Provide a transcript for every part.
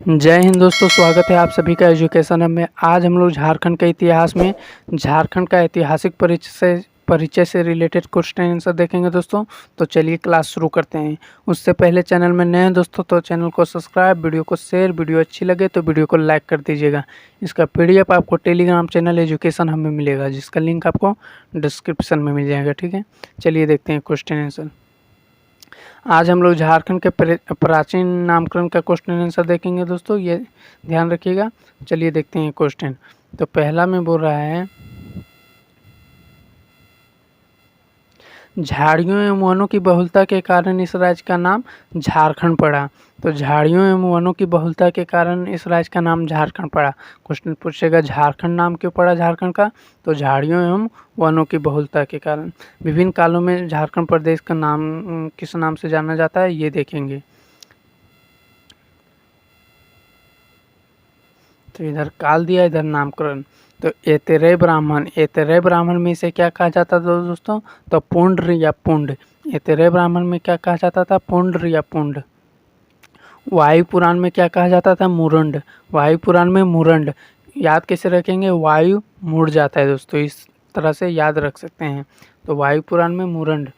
जय हिंद दोस्तों, स्वागत है आप सभी का एजुकेशन हब में। आज हम लोग झारखंड के इतिहास में झारखंड का ऐतिहासिक परिचय से रिलेटेड क्वेश्चन आंसर देखेंगे दोस्तों। तो चलिए क्लास शुरू करते हैं। उससे पहले चैनल में नए हैं दोस्तों तो चैनल को सब्सक्राइब, वीडियो को शेयर, वीडियो अच्छी लगे तो वीडियो को लाइक कर दीजिएगा। इसका पीडीएफ आपको टेलीग्राम चैनल एजुकेशन हब में मिलेगा, जिसका लिंक आपको डिस्क्रिप्शन में मिल जाएगा। ठीक है, चलिए देखते हैं क्वेश्चन आंसर। आज हम लोग झारखंड के प्राचीन नामकरण का क्वेश्चन आंसर देखेंगे दोस्तों, ये ध्यान रखिएगा। चलिए देखते हैं क्वेश्चन। तो पहला में बोल रहा है, झाड़ियों एवं वनों की बहुलता के कारण इस राज्य का नाम झारखंड पड़ा। तो झाड़ियों एवं वनों की बहुलता के कारण इस राज्य का नाम झारखंड पड़ा। क्वेश्चन पूछेगा झारखंड नाम क्यों पड़ा झारखंड का, तो झाड़ियों एवं वनों की बहुलता के कारण। विभिन्न कालों में झारखंड प्रदेश का नाम किस नाम से जाना जाता है, ये देखेंगे। तो इधर काल दिया, इधर नामकरण। तो ऐतरेय ब्राह्मण में इसे क्या कहा जाता था दोस्तों, तो पुंड्र या पुंड। ऐतरेय ब्राह्मण में क्या कहा जाता था, पुंड्र या पुंड। वायु पुराण में क्या कहा जाता था, मुरंड। वायु पुराण में मुरंड। याद कैसे रखेंगे, वायु मुड़ जाता है दोस्तों, इस तरह से याद रख सकते हैं। तो वायु पुराण में मुरंड।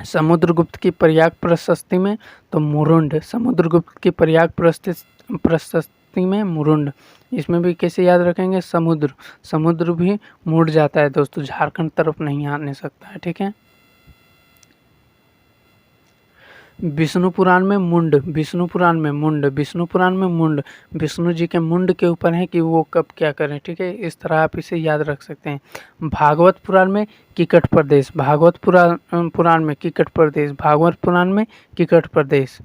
समुद्रगुप्त की प्रयाग प्रशस्ति में, तो मुरुंड। समुद्रगुप्त की प्रयाग प्रशस्ति में मुरुंड। इसमें भी कैसे याद रखेंगे, समुद्र भी मुड़ जाता है दोस्तों, झारखंड तरफ नहीं आने सकता है। ठीक है। विष्णु पुराण में मुंड। विष्णु पुराण में मुंड। विष्णु जी के मुंड के ऊपर है कि वो कब क्या करें। ठीक है, इस तरह आप इसे याद रख सकते हैं। भागवत पुराण में किकट प्रदेश। भागवत पुराण में किकट प्रदेश। भागवत पुराण में किकट प्रदेश।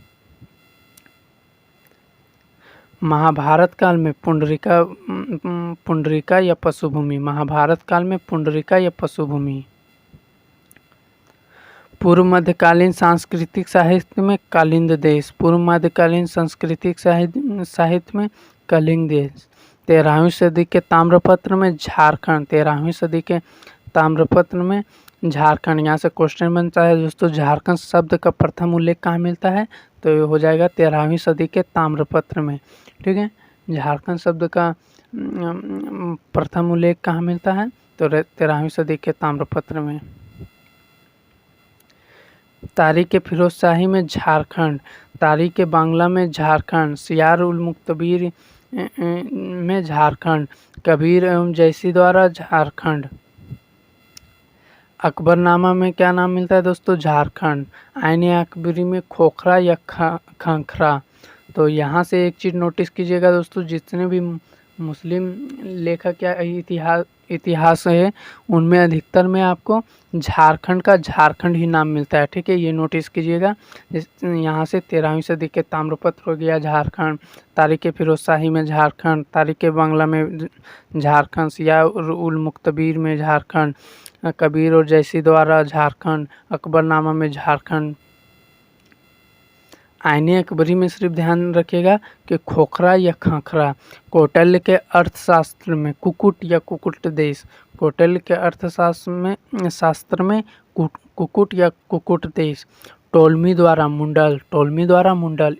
महाभारत काल में पुंडरिका या पशुभूमि। महाभारत काल में पुंडरिका या पशुभूमि। पूर्व मध्यकालीन सांस्कृतिक साहित्य में कलिंग देश। पूर्व मध्यकालीन सांस्कृतिक साहित्य में कलिंग देश। 13वीं सदी के ताम्रपत्र में झारखंड। 13वीं सदी के ताम्रपत्र में झारखंड। यहाँ से क्वेश्चन बनता है दोस्तों, झारखंड शब्द का प्रथम उल्लेख कहाँ मिलता है, तो ये हो जाएगा 13वीं सदी के ताम्रपत्र में। ठीक है, झारखंड शब्द का प्रथम उल्लेख कहाँ मिलता है, तो 13वीं सदी के ताम्रपत्र में। तारीख फिरोज शाही में झारखंड। तारीख बांग्ला में झारखंड। सियार उल मुक्तबीर में झारखंड। कबीर एवं जैसी द्वारा झारखंड। अकबरनामा में क्या नाम मिलता है दोस्तों, झारखंड। आईन अकबरी में खोखरा या खंखरा। तो यहाँ से एक चीज़ नोटिस कीजिएगा दोस्तों, जितने भी मुस्लिम लेखक या इतिहास है उनमें अधिकतर में आपको झारखंड का झारखंड ही नाम मिलता है। ठीक है, ये नोटिस कीजिएगा। यहाँ से 13वीं सदी के ताम्रपत्र हो गया झारखंड। तारीख फिरोज शाही में झारखंड। तारीख बांग्ला में झारखंड। सियार उल मुक्तबीर में झारखंड। कबीर और जैसी द्वारा झारखंड। अकबरनामा में झारखंड। आईने अकबरी में सिर्फ ध्यान रखिएगा कि खोखरा या खखरा। कौटिल्य के अर्थशास्त्र में कुकुट या कुकुट देश। कौटिल्य के अर्थशास्त्र में कुकुट या कुकुट देश। टोलमी द्वारा मुंडल।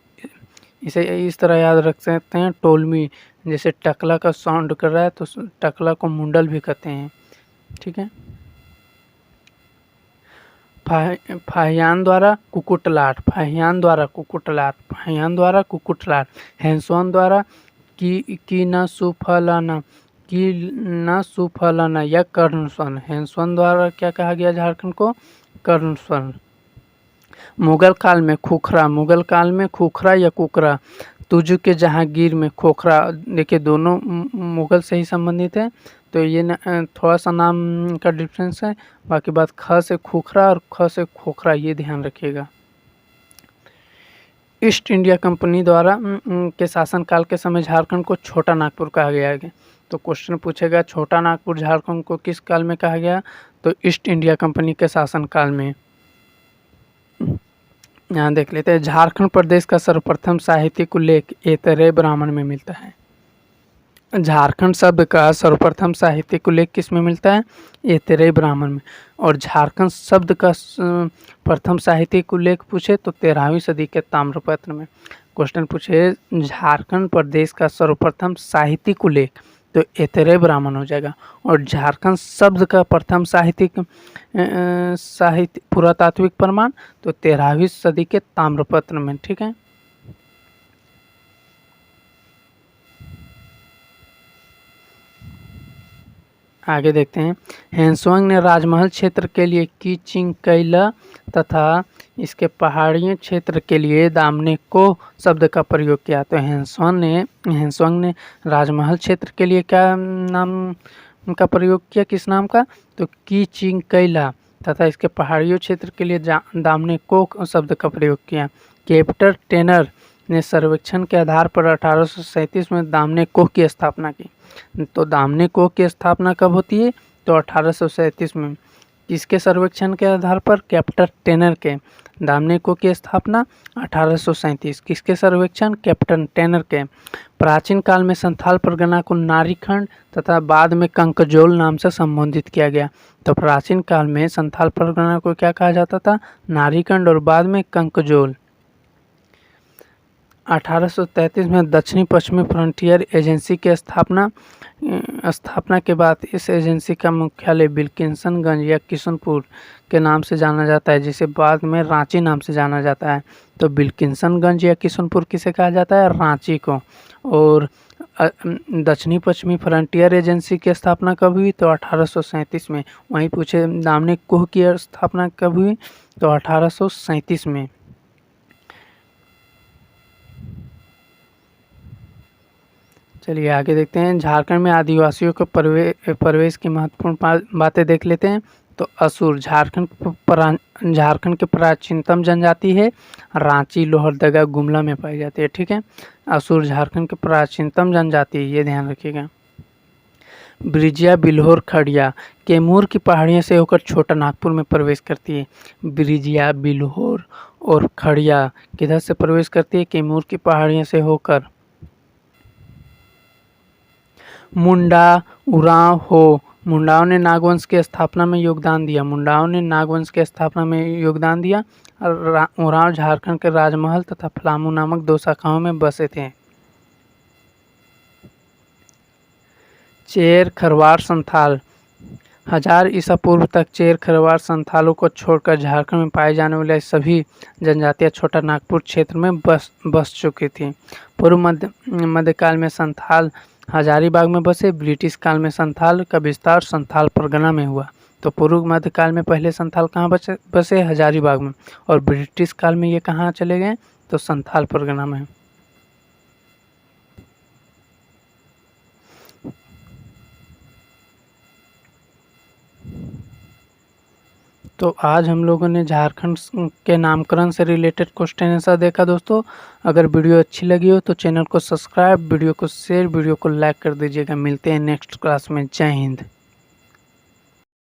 इसे इस तरह याद रख सकते हैं, टोलमी जैसे टकला का साउंड कर रहा है तो टकला को मुंडल भी कहते हैं। ठीक है। फाहियान द्वारा कुकुटलाट। हैंसवान द्वारा की न सुफलाना या कर्णस्वन। हैंसवान द्वारा क्या कहा गया झारखंड को, कर्णस्वन। मुगल काल में खोखरा या कुकरा। तुजु के जहांगीर में खोखरा। देखिए दोनों मुगल से ही संबंधित है, तो ये थोड़ा सा नाम का डिफरेंस है। बाकी बात ख से खोखरा और ख से खोखरा, ये ध्यान रखिएगा। ईस्ट इंडिया कंपनी द्वारा के शासनकाल के समय झारखंड को छोटा नागपुर कहा गया है। तो क्वेश्चन पूछेगा छोटा नागपुर झारखंड को किस काल में कहा गया, तो ईस्ट इंडिया कंपनी के शासनकाल में। यहाँ देख लेते हैं, झारखंड प्रदेश का सर्वप्रथम साहित्यिक उल्लेख ऐतरेय ब्राह्मण में मिलता है। झारखंड शब्द का सर्वप्रथम साहित्यिक उल्लेख किस में मिलता है, ऐतरेय ब्राह्मण में। और झारखंड शब्द का प्रथम साहित्यिक उल्लेख पूछे तो 13वीं सदी के ताम्रपत्र में। क्वेश्चन पूछे झारखंड प्रदेश का सर्वप्रथम साहित्यिक उल्लेख, तो ऐतरेय ब्राह्मण हो जाएगा। और झारखंड शब्द का प्रथम साहित्य पुरातात्विक प्रमाण, तो 13वीं सदी के ताम्रपत्र में। ठीक है, आगे देखते हैं। हेनसोंग ने राजमहल क्षेत्र के लिए कीचिंगकैला तथा इसके पहाड़ियों क्षेत्र के लिए दामनेको शब्द का प्रयोग किया। तो हेनसोंग ने राजमहल क्षेत्र के लिए क्या नाम का प्रयोग किया, किस नाम का, तो कीचिंगकैला तथा इसके पहाड़ियों क्षेत्र के लिए दामनेको शब्द का प्रयोग किया। कैप्टन टेनर ने सर्वेक्षण के आधार पर 1837 में दामनेको की स्थापना की। तो दामनेको की स्थापना कब होती है, तो 1837 में। किसके सर्वेक्षण के आधार पर, कैप्टन टेनर के। दामनेको की स्थापना 1837, किसके सर्वेक्षण, कैप्टन टेनर के। प्राचीन काल में संथाल परगना को नारीखंड तथा बाद में कंकजोल नाम से संबोधित किया गया। तो प्राचीन काल में संथाल परगना को क्या कहा जाता था, नारीखंड, और बाद में कंकजोल। 1833 में दक्षिणी पश्चिमी फ्रंटियर एजेंसी की स्थापना के बाद इस एजेंसी का मुख्यालय विल्किंसनगंज या किशनपुर के नाम से जाना जाता है, जिसे बाद में रांची नाम से जाना जाता है। तो विल्किंसनगंज या किशनपुर किसे कहा जाता है, रांची को। और दक्षिणी पश्चिमी फ्रंटियर एजेंसी की स्थापना कब हुई, तो 1837 में। वहीं पूछे दामनेको की स्थापना कब हुई, तो 1837 में। चलिए आगे देखते हैं। झारखंड में आदिवासियों के प्रवेश की महत्वपूर्ण बातें देख लेते हैं। तो असुर झारखंड के प्राचीनतम जनजाति है, रांची, लोहरदगा, गुमला में पाई जाती है। ठीक है, असुर झारखंड के प्राचीनतम जनजाति है, ये ध्यान रखिएगा। ब्रिजिया, बिल्होर, खड़िया कैमूर की पहाड़ियों से होकर छोटा नागपुर में प्रवेश करती है। ब्रिजिया, बिल्होर और खड़िया किधर से प्रवेश करती है, कैमूर की पहाड़ियों से होकर। मुंडा, उरांव हो, मुंडाओं ने नागवंश की स्थापना में योगदान दिया। उरांव झारखंड के राजमहल तथा पलामू नामक 2 शाखाओं में बसे थे। चेर, खरवार, संथाल। 1000 ईसा पूर्व तक चेर, खरवार, संथालों को छोड़कर झारखंड में पाए जाने वाले सभी जनजातियां छोटा नागपुर क्षेत्र में बस चुकी थी। पूर्व मध्यकाल में संथाल हजारीबाग में बसे। ब्रिटिश काल में संथाल का विस्तार संथाल परगना में हुआ। तो पूर्व मध्यकाल में पहले संथाल कहाँ बसे, हजारीबाग में, और ब्रिटिश काल में ये कहाँ चले गए, तो संथाल परगना में। तो आज हम लोगों ने झारखंड के नामकरण से रिलेटेड क्वेश्चन आंसर देखा दोस्तों। अगर वीडियो अच्छी लगी हो तो चैनल को सब्सक्राइब, वीडियो को शेयर, वीडियो को लाइक कर दीजिएगा। मिलते हैं नेक्स्ट क्लास में। जय हिंद।